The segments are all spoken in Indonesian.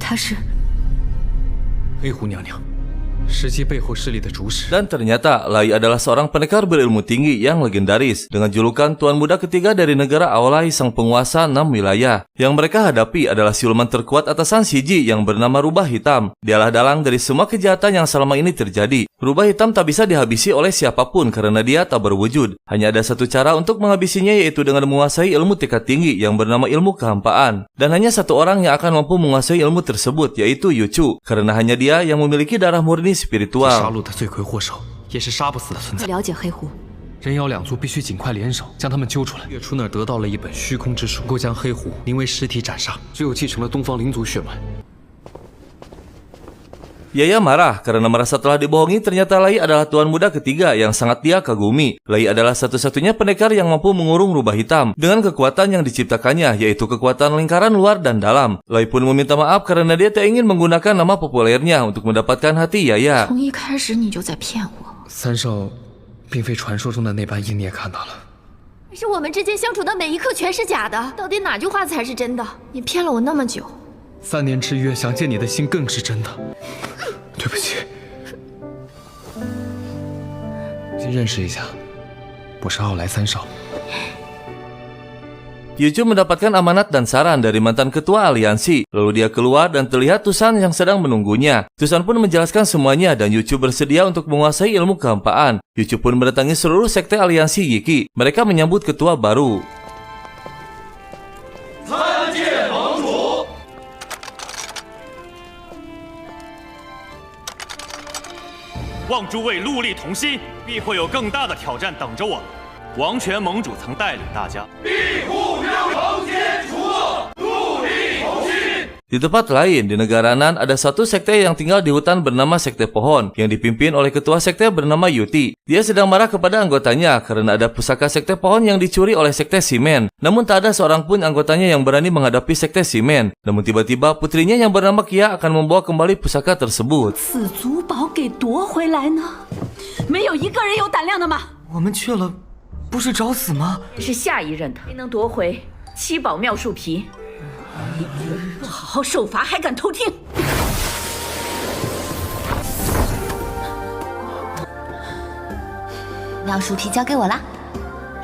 他是黑狐娘娘，实际背后势力的主使。 Dan ternyata Lai adalah seorang pendekar berilmu tinggi yang legendaris dengan julukan Tuan Muda ketiga dari negara Aolai sang penguasa 6 wilayah. Yang mereka hadapi adalah siluman terkuat atasan Shiji yang bernama Rubah Hitam. Dialah dalang dari semua kejahatan yang selama ini terjadi. Rubah Hitam tak bisa dihabisi oleh siapapun karena dia tak berwujud. Hanya ada satu cara untuk menghabisinya, yaitu dengan menguasai ilmu tingkat tinggi yang bernama ilmu kehampaan. Dan hanya satu orang yang akan mampu menguasai ilmu tersebut, yaitu Yuchu, karena hanya dia yang memiliki darah murni spiritual. 杀戮的罪魁祸首，也是杀不死的存在。了解黑狐，人妖两族必须尽快联手，将他们揪出来。月初那儿得到了一本虚空之书，能够将黑狐凝为尸体斩杀。只有继承了东方灵族血脉。 Yaya marah karena merasa telah dibohongi. Ternyata Lai adalah tuan muda ketiga yang sangat dia kagumi. Lai adalah satu-satunya pendekar yang mampu mengurung Rubah Hitam dengan kekuatan yang diciptakannya, yaitu kekuatan lingkaran luar dan dalam. Lai pun meminta maaf karena dia tak ingin menggunakan nama populernya untuk mendapatkan hati Yaya. 从一开始你就在骗我。三少，并非传说中的那般，你也看到了。可是我们之间相处的每一刻全是假的，到底哪句话才是真的？你骗了我那么久。 3年之约，想见你的心更是真的。对不起，先认识一下，我是奥莱三少。 Yuchu mendapatkan amanat dan saran dari mantan ketua aliansi. Lalu dia keluar dan terlihat Tusan yang sedang menunggunya. Tusan pun menjelaskan semuanya dan Yuchu bersedia untuk menguasai ilmu kehampaan. Yuchu pun mendatangi seluruh sekte aliansi Yiki. Mereka menyambut ketua baru. 望诸位戮力同心，必会有更大的挑战等着我们。王权盟主曾带领大家，庇护六朝皆除恶，戮力同心。 Di tempat lain, di negara Nan, ada satu sekte yang tinggal di hutan bernama Sekte Pohon, yang dipimpin oleh ketua sekte bernama Yuti. Dia sedang marah kepada anggotanya karena ada pusaka Sekte Pohon yang dicuri oleh Sekte Simen. Namun tak ada seorang pun anggotanya yang berani menghadapi Sekte Simen. Namun tiba-tiba putrinya yang bernama Kia akan membawa kembali pusaka tersebut. 此族宝给夺回来呢？没有一个人有胆量的吗？我们去了，不是找死吗？是下一任的，没能夺回七宝妙树皮，不好好受罚还敢偷听！ 妙树皮交给我啦，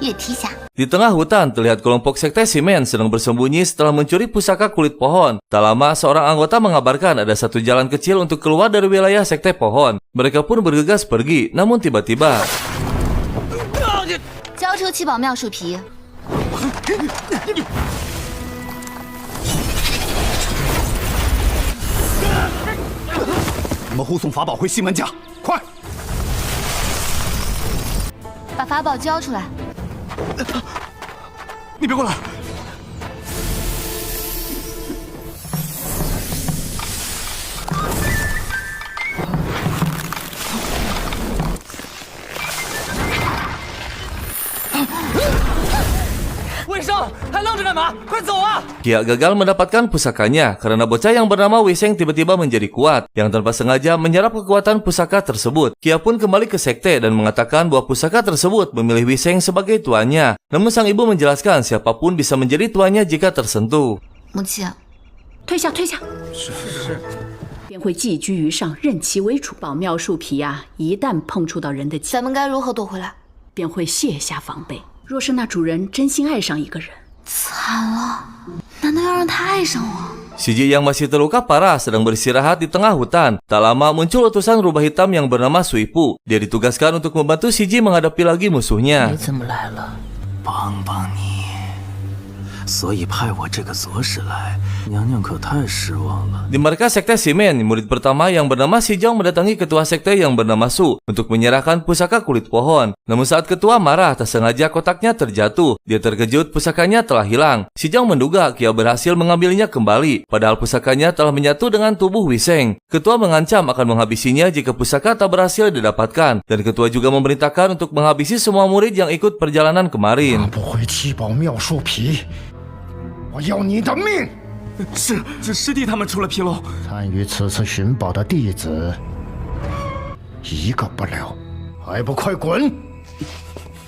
月梯下。 Di tengah hutan, terlihat kelompok Sekte Simen sedang bersembunyi setelah mencuri pusaka kulit pohon. Tak lama, seorang anggota mengabarkan ada satu jalan kecil untuk keluar dari wilayah Sekte Pohon. Mereka pun bergegas pergi, namun tiba-tiba... 交出七宝妙树皮。 我们护送法宝回西门家，快！ 把法宝交出来！你别过来！魏生，还愣着干嘛？快走啊！ Kia gagal mendapatkan pusakanya karena bocah yang bernama Wiseng tiba-tiba menjadi kuat yang tanpa sengaja menyerap kekuatan pusaka tersebut. Kia pun kembali ke sekte dan mengatakan bahwa pusaka tersebut memilih Wiseng sebagai tuannya. Namun sang ibu menjelaskan siapapun bisa menjadi tuannya jika tersentuh. 母亲，退下，退下。是。便会寄居于上，任其为主。宝妙树皮啊，一旦碰触到人的咱们该如何夺回来？便会卸下防备。若是那主人真心爱上一个人， 惨了，难道要让他爱上我？ Shiji yang masih terluka parah sedang beristirahat di tengah hutan. Tak lama muncul utusan rubah hitam yang bernama Suipu. Dia ditugaskan untuk membantu Shiji menghadapi lagi musuhnya. 你怎么来了？帮帮你，所以派我这个左使来，娘娘可太失望了。 Di markas sekte Simen, murid pertama yang bernama Shijong mendatangi ketua sekte yang bernama Su untuk menyerahkan pusaka kulit pohon. Namun saat ketua marah, tak sengaja kotaknya terjatuh. Dia terkejut pusakanya telah hilang. Shijong menduga Kia berhasil mengambilnya kembali, padahal pusakanya telah menyatu dengan tubuh Wiseng. Ketua mengancam akan menghabisinya jika pusaka tak berhasil didapatkan. Dan ketua juga memerintahkan untuk menghabisi semua murid yang ikut perjalanan kemarin. 不回七宝妙树皮，我要你的命！ 是师弟他们出了纰漏。参与此次寻宝的弟子，一个不留，还不快滚！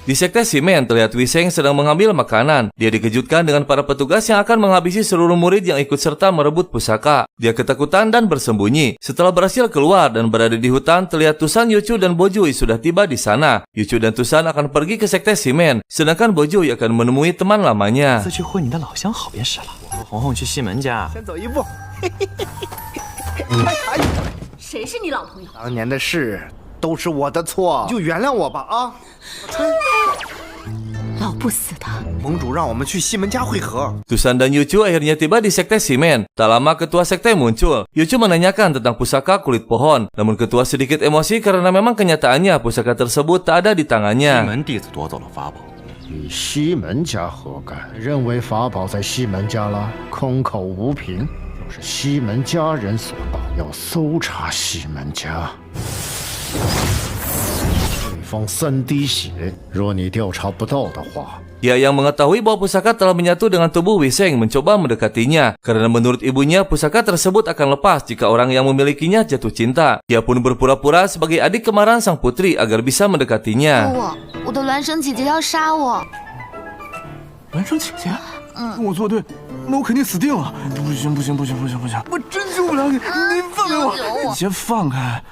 Di sekte Shimen terlihat Wiseng sedang mengambil makanan. Dia dikejutkan dengan para petugas yang akan menghabisi seluruh murid yang ikut serta merebut pusaka. Dia ketakutan dan bersembunyi. Setelah berhasil keluar dan berada di hutan, terlihat Tusan, Yuchu, dan Bojui sudah tiba di sana. Yuchu dan Tusan akan pergi ke sekte Shimen, sedangkan Bojui akan menemui teman lamanya. 去会你的老乡好便是了。我和红红去西门家，先走一步。谁是你老朋友？当年的事都是我的错，就原谅我吧啊！老不死的。盟主让我们去西门家会合。 Tusan dan Yuchu akhirnya tiba di sekte Shimen. Tak lama ketua sekte muncul. Yuchu menanyakan tentang pusaka kulit pohon. Namun ketua sedikit emosi karena memang kenyataannya pusaka tersebut tak ada di 西 tangannya. 门弟子夺走了法宝， 与西门家何干？认为法宝在西门家了，空口无凭。若是西门家人所盗，要搜查西门家。对方3滴血，若你调查不到的话， Dia yang mengetahui bahwa pusaka telah menyatu dengan tubuh Wiseng mencoba mendekatinya. Karena menurut ibunya pusaka tersebut akan lepas jika orang yang memilikinya jatuh cinta. Dia pun berpura-pura sebagai adik kemarahan sang putri agar bisa mendekatinya. 我的孪生姐姐要杀我。孪生姐姐，跟我作对，那我肯定死定了。不行不行不行不行不行，我真救不了你，你放开我，你先放开。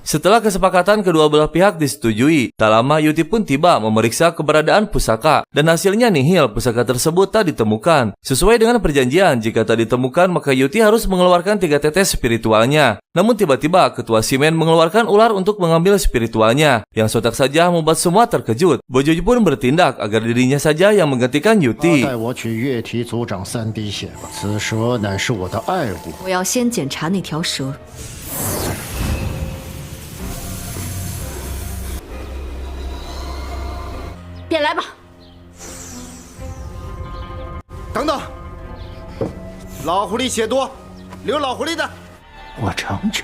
Setelah kesepakatan kedua belah pihak disetujui, tak lama Yuti pun tiba memeriksa keberadaan pusaka dan hasilnya nihil, pusaka tersebut tak ditemukan. Sesuai dengan perjanjian, jika tak ditemukan maka Yuti harus mengeluarkan 3 tetes spiritualnya. Namun tiba-tiba ketua Shimen mengeluarkan ular untuk mengambil spiritualnya, yang sontak saja membuat semua terkejut. Bojui pun bertindak agar dirinya saja yang menggantikan Yuti. 带我去月体族长3滴血吧。此蛇乃是我的爱物。我要先检查那条蛇。 便来吧。等等，老狐狸血多，留老狐狸的。我成全。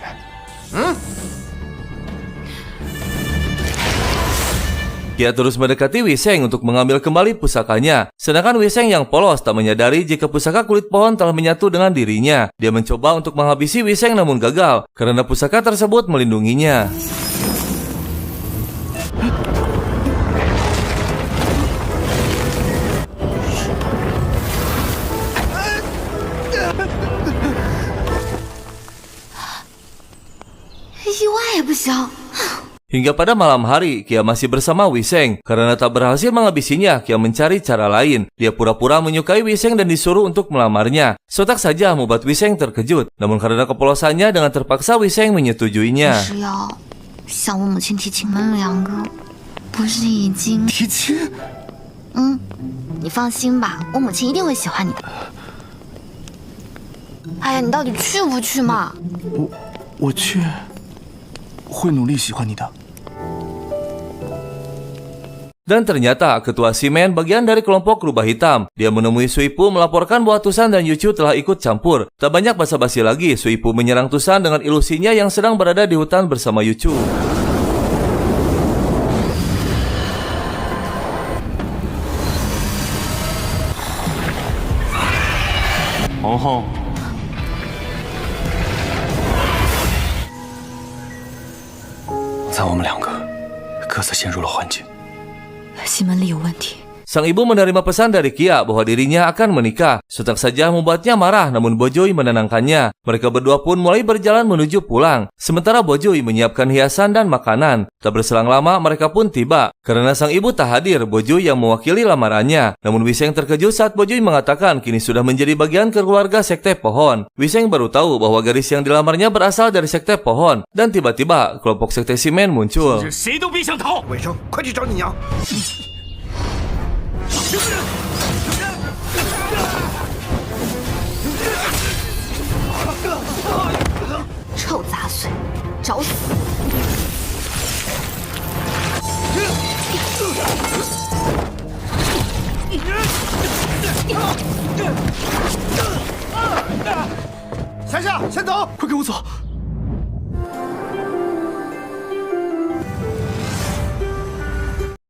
Dia terus mendekati Wiseng untuk mengambil kembali pusakanya. Sedangkan Wiseng yang polos tak menyadari jika pusaka kulit pohon telah menyatu dengan dirinya. Dia mencoba untuk menghabisi Wiseng namun gagal karena pusaka tersebut melindunginya. Hingga pada malam hari, Kia masih bersama Wiseng. Karena tak berhasil menghabisinya, Kia mencari cara lain. Dia pura-pura menyukai Wiseng dan disuruh untuk melamarnya. Sontak saja membuat Wiseng terkejut. Namun karena kepolosannya, dengan terpaksa Wiseng menyetujuinya. 是要向我母亲提亲，我们2个不是已经提亲？你放心吧，我母亲一定会喜欢你的。哎呀，你到底去不去嘛？我去，会努力喜欢你的。 Dan ternyata ketua Shimen bagian dari kelompok rubah hitam. Dia menemui Suipu melaporkan bahwa Tusan dan Yuchu telah ikut campur. Tak banyak basa-basi lagi, Suipu menyerang Tusan dengan ilusinya yang sedang berada di hutan bersama Yuchu.红红， 在我们2个各自陷入了幻境。 西门里有问题。 Sang ibu menerima pesan dari Kia bahwa dirinya akan menikah. Sontak saja membuatnya marah, namun Bojui menenangkannya. Mereka berdua pun mulai berjalan menuju pulang. Sementara Bojui menyiapkan hiasan dan makanan. Tak berselang lama, mereka pun tiba. Karena sang ibu tak hadir, Bojui yang mewakili lamarannya. Namun Wiseng terkejut saat Bojui mengatakan kini sudah menjadi bagian keluarga sekte pohon. Wiseng baru tahu bahwa gadis yang dilamarnya berasal dari sekte pohon. Dan tiba-tiba, kelompok sekte Shimen muncul. 谁都别想逃！ 伟生，快去找你娘！ 臭杂碎，找死！夏夏，先走，快跟我走！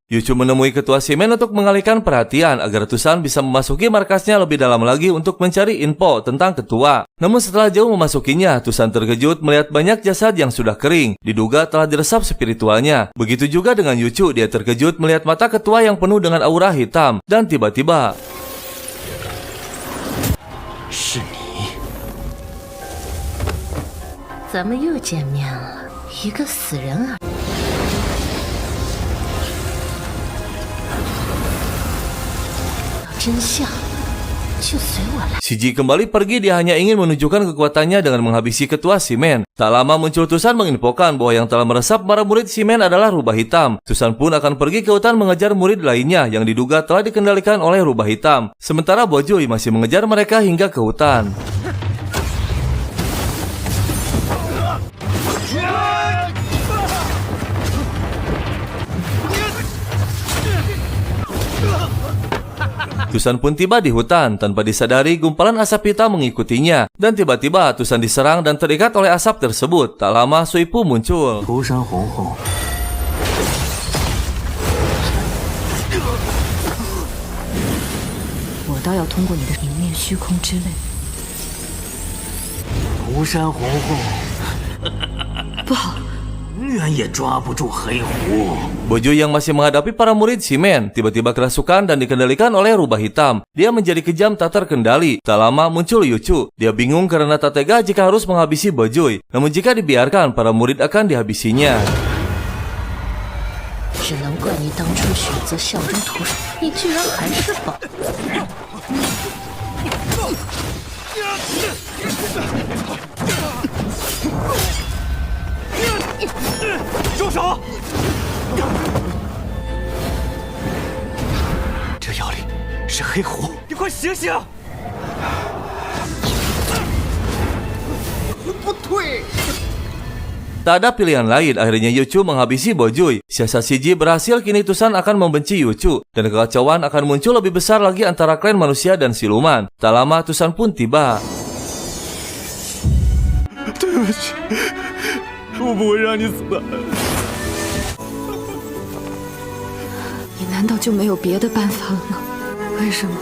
Yuchu menemui ketua Shimen untuk mengalihkan perhatian agar Tusan bisa memasuki markasnya lebih dalam lagi untuk mencari info tentang ketua. Namun setelah jauh memasukinya, Tusan terkejut melihat banyak jasad yang sudah kering, diduga telah diresap spiritualnya. Begitu juga dengan Yuchu, dia terkejut melihat mata ketua yang penuh dengan aura hitam, dan tiba-tiba... 是你。咱们又见面了，一个死人啊！ 真相，就随我来。 Shiji kembali pergi, dia hanya ingin menunjukkan kekuatannya dengan menghabisi ketua Shimen. Tak lama muncul Tusan menginfokan bahwa yang telah meresap para murid Shimen adalah rubah hitam. Tusan pun akan pergi ke hutan mengejar murid lainnya yang diduga telah dikendalikan oleh rubah hitam. Sementara Bojui masih mengejar mereka hingga ke hutan. Tusan pun tiba di hutan. Tanpa disadari, gumpalan asap hitam mengikutinya. Dan tiba-tiba Tusan diserang dan terikat oleh asap tersebut. Tak lama Suipu muncul. 涂山红红，我倒要通过你的泯灭虚空之泪。涂山红红，不好，远也抓不住黑狐。 Bojui yang masih menghadapi para murid Shimen tiba-tiba kerasukan dan dikendalikan oleh rubah hitam. Dia menjadi kejam tak terkendali. Tak lama muncul Yuchu. Dia bingung karena tak tega jika harus menghabisi Bojui. Namun jika dibiarkan, para murid akan dihabisinya. 只能怪你当初选择效忠屠山，你居然还是宝。 住手！这药里是黑狐，你快醒醒！不退！ Tak ada pilihan lain, akhirnya Yuchu menghabisi Bojui. Siasat Shiji berhasil, kini Tusan akan membenci Yuchu. Dan kekacauan akan muncul lebih besar lagi antara klan manusia dan siluman. Tak lama Tusan pun tiba. 对不起，我不会让你死的。 你难道就没有别的办法了吗？为什么？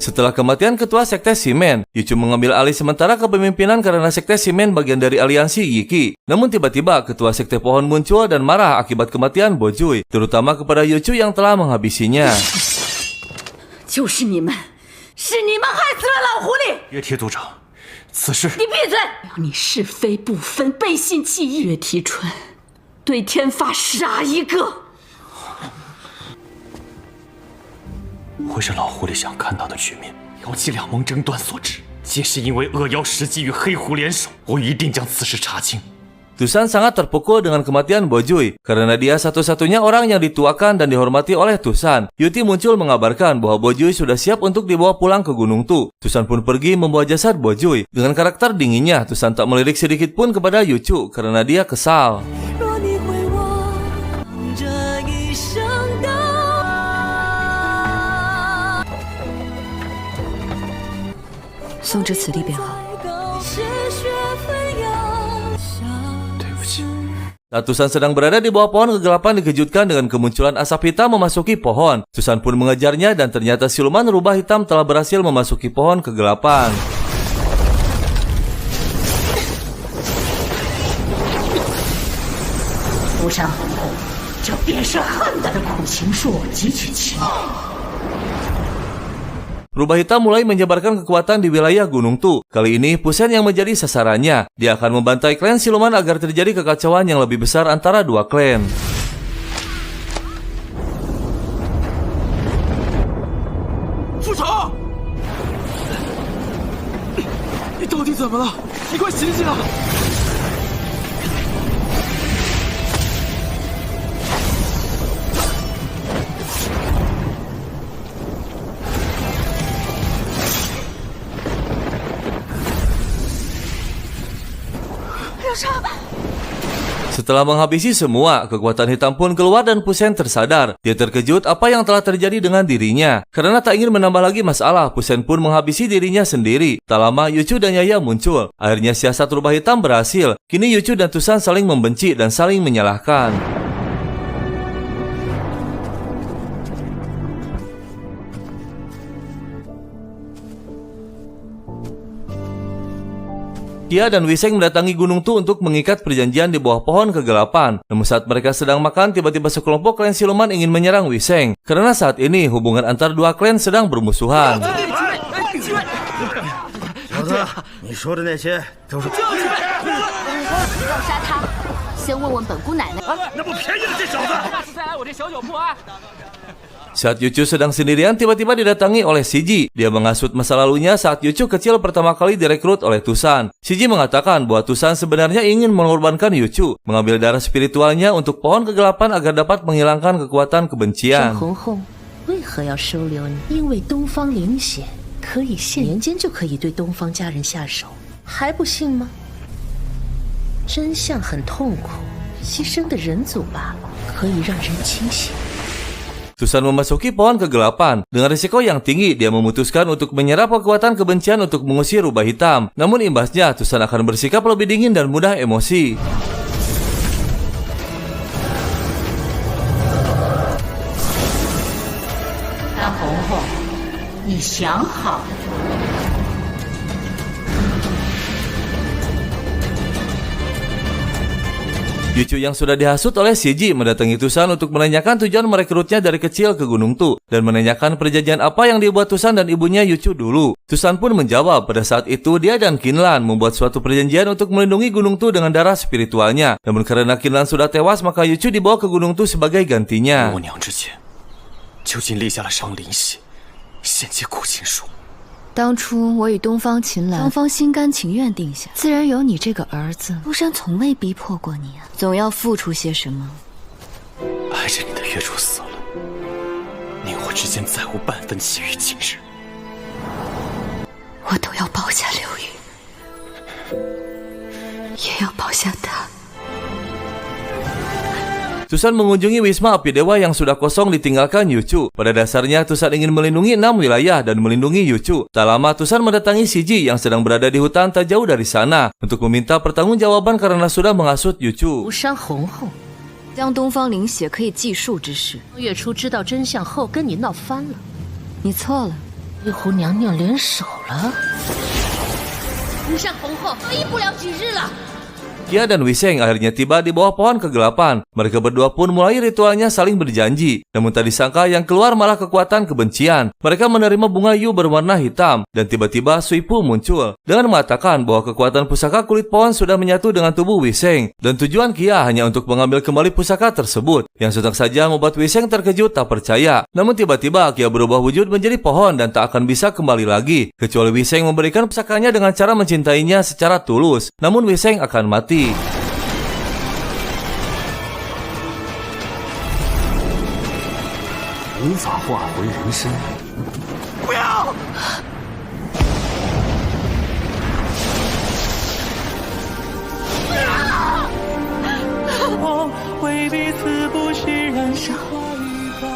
Setelah kematian ketua sekte Shimen, Yuchu mengambil alih sementara kepemimpinan karena sekte Shimen bagian dari aliansi Yiki. Namun tiba-tiba ketua sekte pohon muncul dan marah akibat kematian Bojui, terutama kepada Yuchu yang telah menghabisinya. 就是你们，是你们害死了老狐狸！月铁族长，此事你闭嘴！让你是非不分，背信弃义。岳提春，对天发誓，杀一个！ 会是老狐狸想看到的局面。妖姬两盟争端所致，皆是因为恶妖石姬与黑狐联手。我一定将此事查清。 Tusan sangat terpukul dengan kematian Bojui karena dia satu-satunya orang yang dituakan dan dihormati oleh Tusan. Yuti muncul mengabarkan bahwa Bojui sudah siap untuk dibawa pulang ke Gunung Tu. Tusan pun pergi membawa jasad Bojui. Dengan karakter dinginnya, Tusan tak melirik sedikit pun kepada Yuchu karena dia kesal. 送至此地便好。 Saat Tusan sedang berada di bawah pohon, kegelapan dikejutkan dengan kemunculan asap hitam memasuki pohon. Tusan pun mengejarnya dan ternyata siluman rubah hitam telah berhasil memasuki pohon kegelapan. Rubah hitam mulai menyebarkan kekuatan di wilayah Gunung Tu. Kali ini Pusen yang menjadi sasarannya. Dia akan membantai klan siluman agar terjadi kekacauan yang lebih besar antara dua klan. 住手！你到底怎么了？你快醒醒啊！ 热伤， Setelah menghabisi semua, kekuatan hitam pun keluar dan Pusen tersadar. Dia terkejut apa yang telah terjadi dengan dirinya. Karena tak ingin menambah lagi masalah, Pusen pun menghabisi dirinya sendiri. Tak lama, Yuchu dan Yaya muncul. Akhirnya siasat rubah hitam berhasil. Kini Yuchu dan Tusan saling membenci dan saling menyalahkan. Kia dan Wiseng mendatangi Gunung Tu untuk mengikat perjanjian di bawah pohon kegelapan. Namun saat mereka sedang makan, tiba-tiba sekelompok klan siluman ingin menyerang Wiseng. Karena saat ini hubungan antar dua klan sedang bermusuhan. Saat Yuchu sedang sendirian, tiba-tiba didatangi oleh Shiji. Dia menghasut masa lalunya saat Yuchu kecil pertama kali direkrut oleh Tusan. Shiji mengatakan bahwa Tusan sebenarnya ingin mengorbankan Yuchu, mengambil darah spiritualnya untuk pohon kegelapan agar dapat menghilangkan kekuatan kebencian. 为何要收留你？因为东方灵血可以年间就可以对东方家人下手，还不信吗？真相很痛苦，牺牲的人族罢了，可以让人清醒。 Tusan memasuki pohon kegelapan. Dengan risiko yang tinggi, dia memutuskan untuk menyerap kekuatan kebencian untuk mengusir rubah hitam. Namun imbasnya, Tusan akan bersikap lebih dingin dan mudah emosi. Dan Hong Hong, 你想好了？ Yuchu yang sudah dihasut oleh Shiji mendatangi Tusan untuk menanyakan tujuan merekrutnya dari kecil ke Gunung Tu dan menanyakan perjanjian apa yang dibuat Tusan dan ibunya Yuchu dulu. Tusan pun menjawab pada saat itu dia dan Kinlan membuat suatu perjanjian untuk melindungi Gunung Tu dengan darah spiritualnya. Namun karena Kinlan sudah tewas, maka Yuchu dibawa ke Gunung Tu sebagai gantinya. 当初我与东方秦岚，东方心甘情愿定下，自然有你这个儿子。庐山从未逼迫过你啊，总要付出些什么。爱着你的月主死了，你我之间再无半分起于今日。我都要保下刘宇，也要保下他。 Tusan mengunjungi Wisma Api Dewa yang sudah kosong ditinggalkan Yuchu. Pada dasarnya, Tusan ingin melindungi 6 wilayah dan melindungi Yuchu. Tak lama, Tusan mendatangi Shiji yang sedang berada di hutan tak jauh dari sana untuk meminta pertanggungjawaban karena sudah menghasut Yuchu. 庐山红后，将东方灵血可以计数之事，月初知道真相后跟你闹翻了，你错了。灰狐娘娘联手了。庐山红后得意不了几日了。 Kia dan Wiseng akhirnya tiba di bawah pohon kegelapan. Mereka berdua pun mulai ritualnya saling berjanji. Namun tak disangka yang keluar malah kekuatan kebencian. Mereka menerima bunga yu berwarna hitam. Dan tiba-tiba Suipu muncul. Dengan mengatakan bahwa kekuatan pusaka kulit pohon sudah menyatu dengan tubuh Wiseng. Dan tujuan Kia hanya untuk mengambil kembali pusaka tersebut. Yang sontak saja membuat Wiseng terkejut tak percaya. Namun tiba-tiba Kia berubah wujud menjadi pohon dan tak akan bisa kembali lagi. Kecuali Wiseng memberikan pusakanya dengan cara mencintainya secara tulus. Namun Wiseng akan mati. 无法化回人身。不要！我为彼此不惜燃烧一把。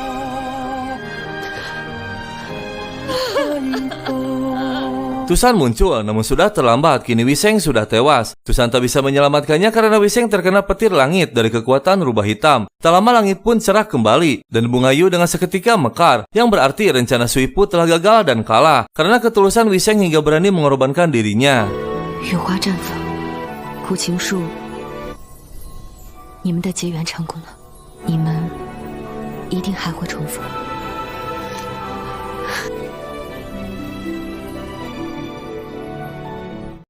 Tusan muncul, namun sudah terlambat. Kini Wiseng sudah tewas. Tusan tak bisa menyelamatkannya karena Wiseng terkena petir langit dari kekuatan rubah hitam. Tak lama langit pun cerah kembali, dan bunga yu dengan seketika mekar, yang berarti rencana Suipu telah gagal dan kalah karena ketulusan Wiseng hingga berani mengorbankan dirinya. 雨花绽放，苦情树，你们的结缘成功了，你们一定还会重逢。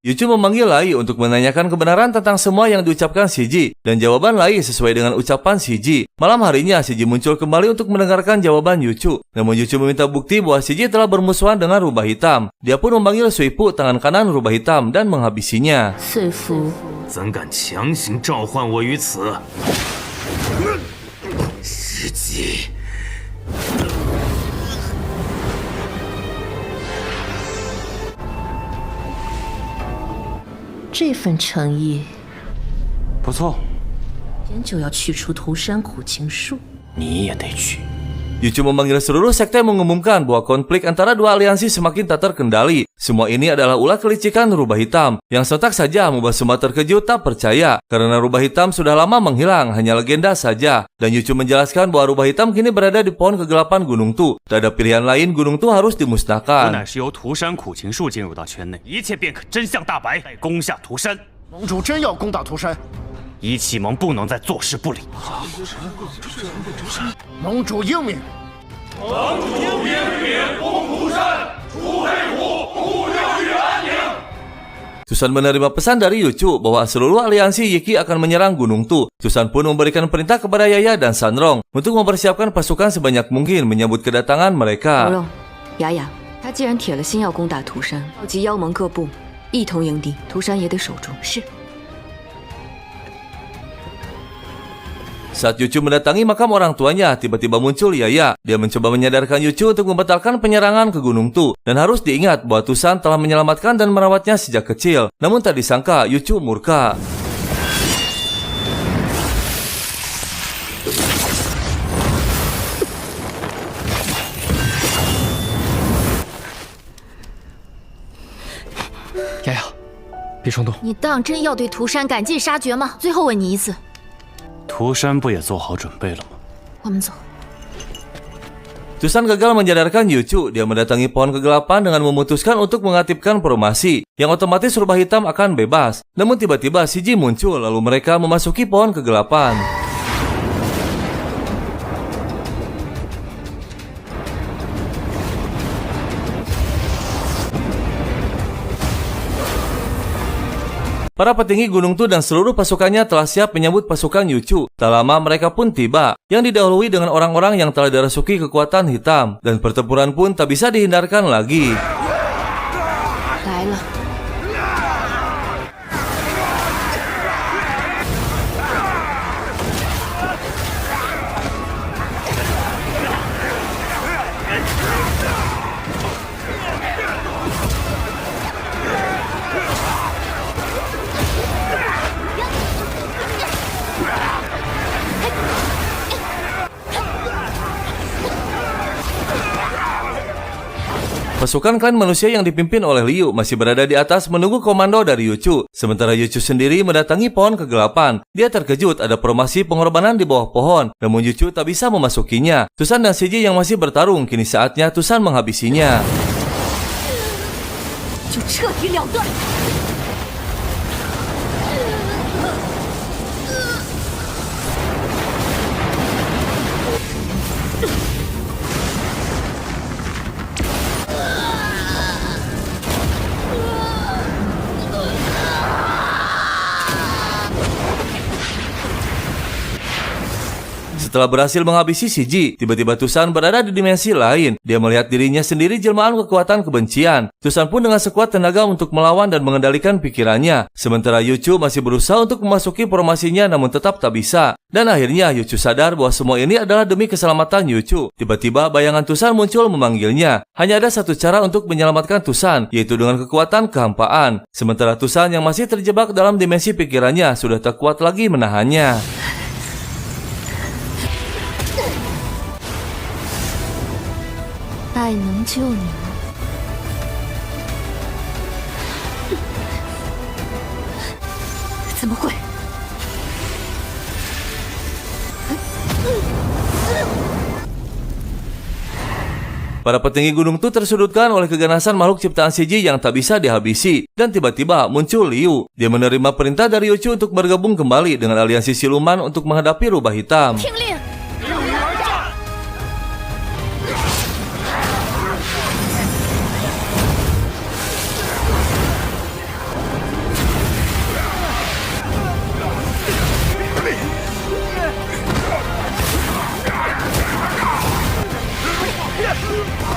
Yuchu memanggil Lai untuk menanyakan kebenaran tentang semua yang diucapkan Shiji. Dan jawaban Lai sesuai dengan ucapan Shiji. Malam harinya, Shiji muncul kembali untuk mendengarkan jawaban Yuchu. Namun Yuchu meminta bukti bahwa Shiji telah bermusuhan dengan rubah hitam. Dia pun memanggil Suipu, tangan kanan rubah hitam, dan menghabisinya. Suifu 怎敢强行召唤我于此？时机。 这份诚意，不错，就要去除涂山苦情术。你也得去。 Yuchu memanggil seluruh sekte mengumumkan bahwa konflik antara dua aliansi semakin tak terkendali. Semua ini adalah ulah kelicikan rubah hitam yang sontak saja membuat semua terkejut tak percaya karena rubah hitam sudah lama menghilang, hanya legenda saja. Dan Yuchu menjelaskan bahwa rubah hitam kini berada di pohon kegelapan Gunung Tu. Tak ada pilihan lain, Gunung Tu harus dimusnahkan. 吾乃是由涂山苦情术进入到圈内，一切便可真相大白，再攻下涂山。盟主真要攻打涂山，一启蒙不能再坐视不理。盟主英明。盟主英明，攻涂山，除黑虎，护六域安宁。 Tusan menerima pesan dari Yuchu bahwa seluruh aliansi Yiki akan menyerang Gunung Tu. Tusan pun memberikan perintah kepada Yaya dan Sanrong untuk mempersiapkan pasukan sebanyak mungkin menyambut kedatangan mereka. 蓉蓉，雅雅，他既然铁了心要攻打涂山，召集妖盟各部一同迎敌，涂山也得守住。是。 Saat Yuchu mendatangi makam orang tuanya, tiba-tiba muncul Yaya. Dia mencoba menyadarkan Yuchu untuk membatalkan penyerangan ke Gunung Tu. Dan harus diingat bahwa Tusan telah menyelamatkan dan merawatnya sejak kecil. Namun tak disangka, Yuchu murka. Yaya，别冲动。你当真要对涂山赶尽杀绝吗？最后问你一次。 涂山不也做好准备了吗？我们走。 Tusan gagal menyadarkan Yuchu. Dia mendatangi pohon kegelapan dengan memutuskan untuk mengaktifkan formasi, yang otomatis rubah hitam akan bebas. Namun tiba-tiba Shiji muncul, lalu mereka memasuki pohon kegelapan. Para petinggi Gunung Tu dan seluruh pasukannya telah siap menyambut pasukan Yuchu. Tak lama mereka pun tiba, yang didahului dengan orang-orang yang telah dirasuki kekuatan hitam. Dan pertempuran pun tak bisa dihindarkan lagi. 来了。 Pasukan klan manusia yang dipimpin oleh Liu masih berada di atas menunggu komando dari Yuchu. Sementara Yuchu sendiri mendatangi pohon kegelapan. Dia terkejut ada formasi pengorbanan di bawah pohon. Namun Yuchu tak bisa memasukinya. Tusan dan Shiji yang masih bertarung, kini saatnya Tusan menghabisinya. 就彻底了断。 Setelah berhasil menghabisi Shiji, tiba-tiba Tusan berada di dimensi lain. Dia melihat dirinya sendiri jelmaan kekuatan kebencian. Tusan pun dengan sekuat tenaga untuk melawan dan mengendalikan pikirannya. Sementara Yuchu masih berusaha untuk memasuki formasinya namun tetap tak bisa. Dan akhirnya Yuchu sadar bahwa semua ini adalah demi keselamatan Yuchu. Tiba-tiba bayangan Tusan muncul memanggilnya. Hanya ada satu cara untuk menyelamatkan Tusan, yaitu dengan kekuatan kehampaan. Sementara Tusan yang masih terjebak dalam dimensi pikirannya sudah tak kuat lagi menahannya. 爱能救你吗？怎么会？ Para petinggi Gunung Tu tersudutkan oleh keganasan makhluk ciptaan Shiji yang tak bisa dihabisi. Dan tiba-tiba muncul Liu. Dia menerima perintah dari Yuchu untuk bergabung kembali dengan aliansi siluman untuk menghadapi rubah hitam. 听令！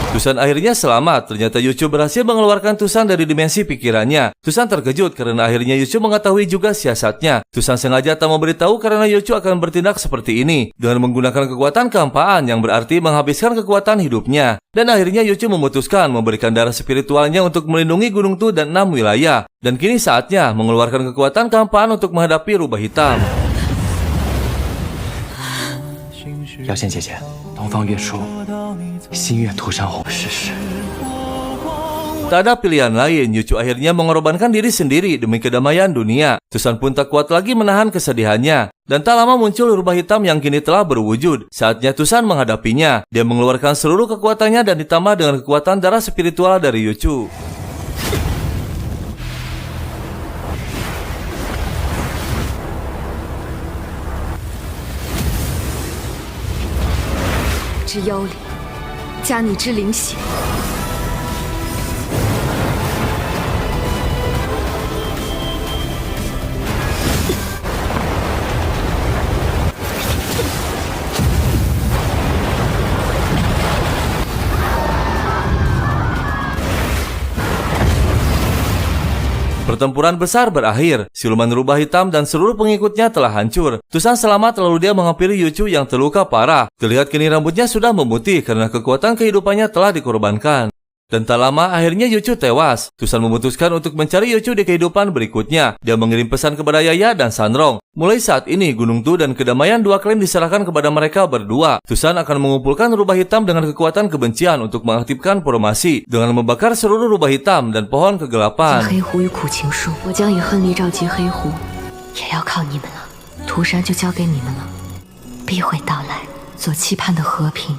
Tusan akhirnya selamat. Ternyata Yuchu berhasil mengeluarkan Tusan dari dimensi pikirannya. Tusan terkejut karena akhirnya Yuchu mengetahui juga siasatnya. Tusan sengaja tak memberitahu karena Yuchu akan bertindak seperti ini dengan menggunakan kekuatan kehampaan yang berarti menghabiskan kekuatan hidupnya. Dan akhirnya Yuchu memutuskan memberikan darah spiritualnya untuk melindungi Gunung Tu dan 6 wilayah. Dan kini saatnya mengeluarkan kekuatan kehampaan untuk menghadapi rubah hitam. 瑶仙姐姐，东方月初，新月涂山后逝世。 Tak ada pilihan lain, Yuchu akhirnya mengorbankan diri sendiri demi kedamaian dunia. Tusan pun tak kuat lagi menahan kesedihannya. Dan tak lama muncul rubah hitam yang kini telah berwujud. Saatnya Tusan menghadapinya. Dia mengeluarkan seluruh kekuatannya dan ditambah dengan kekuatan darah spiritual dari Yuchu.之妖灵，加你之灵血。 Pertempuran besar berakhir, siluman rubah hitam dan seluruh pengikutnya telah hancur. Tusan selamat lalu dia menghampiri Yuchu yang terluka parah. Terlihat kini rambutnya sudah memutih karena kekuatan kehidupannya telah dikorbankan. Dan tak lama akhirnya Yuchu tewas. Tusan memutuskan untuk mencari Yuchu di kehidupan berikutnya. Dia mengirim pesan kepada Yaya dan Sanrong. Mulai saat ini, Gunung Tu dan kedamaian dua klan diserahkan kepada mereka berdua. Tusan akan mengumpulkan rubah hitam dengan kekuatan kebencian untuk mengaktifkan formasi dengan membakar seluruh rubah hitam dan pohon kegelapan. 黑狐与苦情树，我将以恨力召集黑狐，也要靠你们了。涂山就交给你们了，必会到来，所期盼的和平。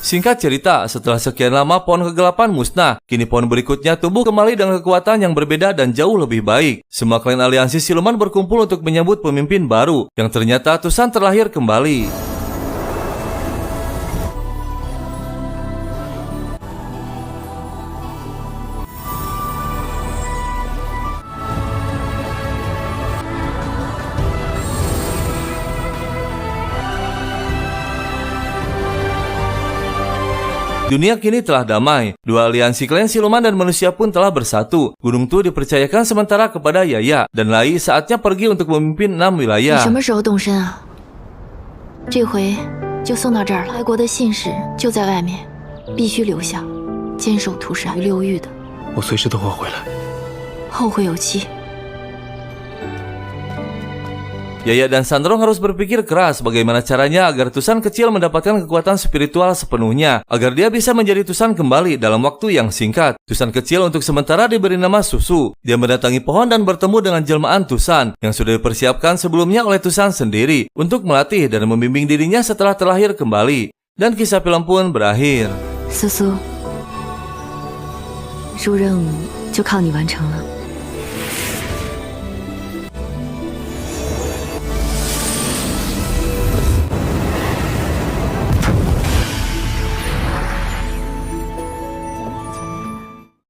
Singkat cerita, setelah sekian lama pohon kegelapan musnah, kini pohon berikutnya tumbuh kembali dengan kekuatan yang berbeda dan jauh lebih baik. Semua klan aliansi siluman berkumpul untuk menyambut pemimpin baru, yang ternyata Tusan terlahir kembali. Dunia kini telah damai. Dua aliansi klan siluman dan manusia pun telah bersatu. Gunung Tu dipercayakan sementara kepada Yaya dan Lai saatnya pergi untuk memimpin 6 wilayah. 你什么时候动身啊？这回就送到这儿了。外国的信使就在外面，必须留下，坚守涂山与六域的。我随时都会回来。后会有期。 Yaya dan Sanrong harus berpikir keras bagaimana caranya agar Tusan kecil mendapatkan kekuatan spiritual sepenuhnya, agar dia bisa menjadi Tusan kembali dalam waktu yang singkat. Tusan kecil untuk sementara diberi nama Susu. Dia mendatangi pohon dan bertemu dengan jelmaan Tusan yang sudah dipersiapkan sebelumnya oleh Tusan sendiri untuk melatih dan membimbing dirinya setelah terlahir kembali. Dan kisah film pun berakhir. 苏苏，入任务就靠你完成了。